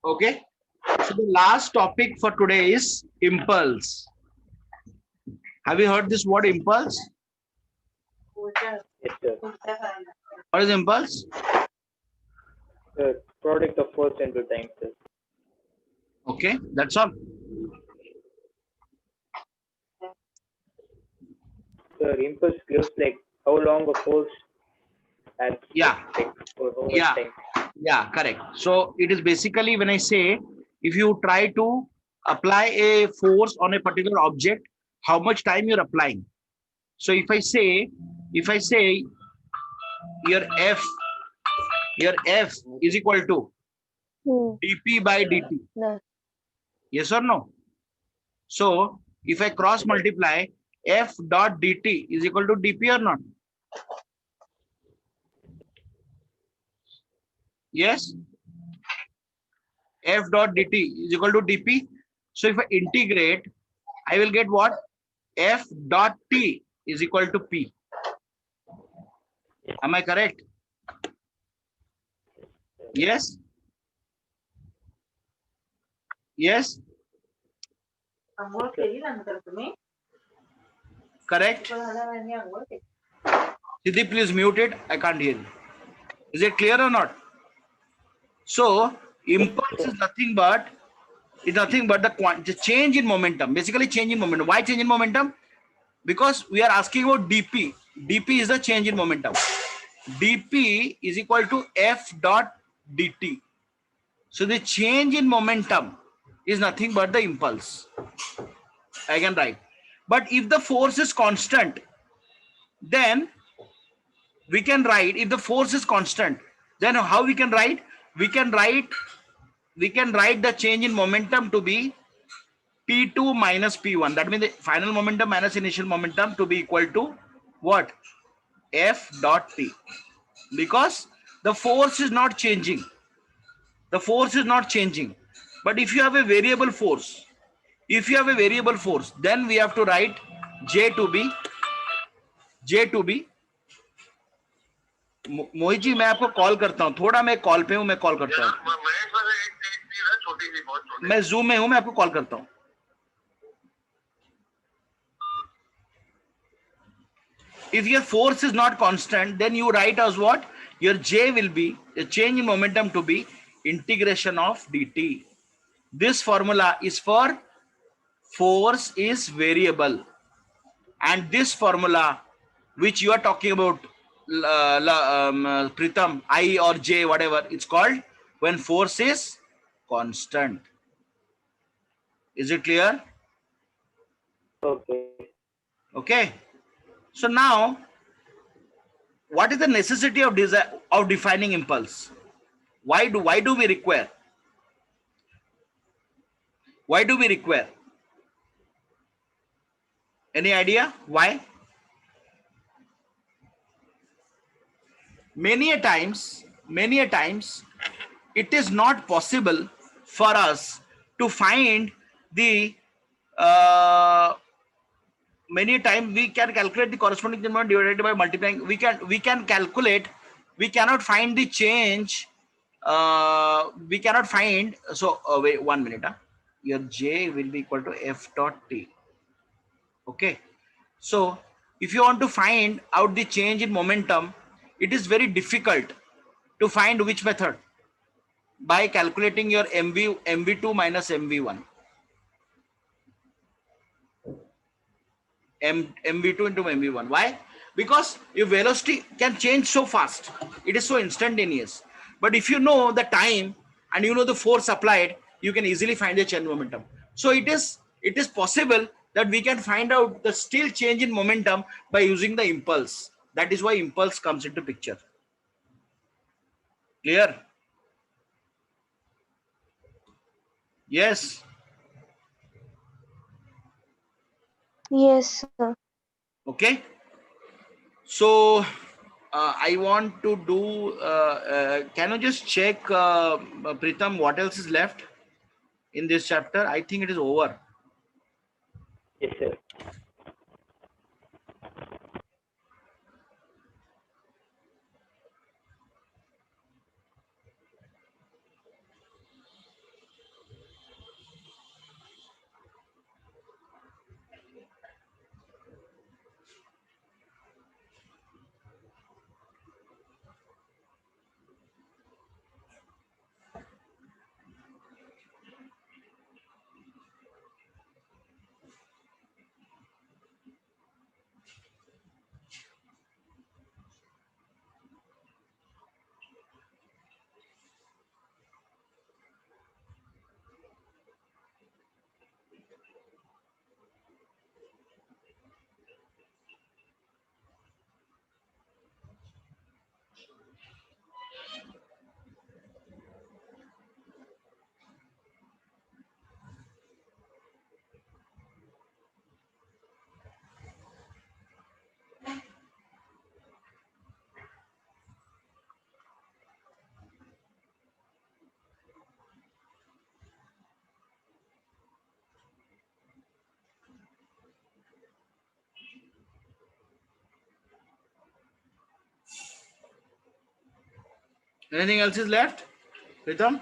Okay. So the last topic for today is impulse. Have you heard this word impulse? Yes, sir. What is impulse? The product of force and two times, sir. Okay, that's all. Sir, impulse gives like how long a force acts, Yeah, like for how much yeah, time. yeah, correct. So it is basically when I say if you try to apply a force on a particular object, how much time you're applying. So if I say your F is equal to dp by dt, No. yes or no? So if I cross multiply, F dot dt is equal to dp or not? Yes, F dot dt is equal to dp. So if I integrate, I will get what? F dot t is equal to p. Am I correct? Yes, yes, correct. Siddhi, please mute it. I can't hear you. Is it clear or not? So impulse is nothing but the change in momentum. Basically, change in momentum. Why change in momentum? Because we are asking about dp. dp is the change in momentum. dp is equal to F dot dt. So the change in momentum is nothing but the impulse. I can write. But if the force is constant, then we can write, if the force is constant, then how we can write? We can write the change in momentum to be P2 minus P1. That means the final momentum minus initial momentum to be equal to what? F dot T. Because the force is not changing. The force is not changing. But if you have a variable force, then we have to write J to be Mohit ji मैं आपको call करता हूँ, थोड़ा मैं call पे हूँ, मैं call करता हूँ, मैं जूम में हूँ, मैं आपको कॉल करता हूँ. If your force is not constant, then you write as what? Your J will be the change in momentum to be integration of dt. This formula is for force is variable, and this formula which you are talking about, Pritam, I or J, whatever it's called, when force is constant. Is it clear? Okay. Okay. So now, what is the necessity of defining impulse? Why do we require? Why do we require? Any idea why? Many a times, it is not possible for us to find the many times we can calculate the corresponding moment divided by multiplying. We can calculate. We cannot find the change. We cannot find. So wait 1 minute. Your J will be equal to F dot T. Okay. So if you want to find out the change in momentum, it is very difficult to find which method, by calculating your mv2 minus mv1, mv2 into mv1. Why? Because your velocity can change so fast, it is so instantaneous. But if you know the time and you know the force applied, you can easily find the change momentum. So it is possible that we can find out the still change in momentum by using the impulse. That is why impulse comes into picture. Clear? Yes. Yes, sir. Okay. So I want to do. Can you just check, Pritam, what else is left in this chapter? I think it is over. Yes, sir. Anything else is left? Pritam?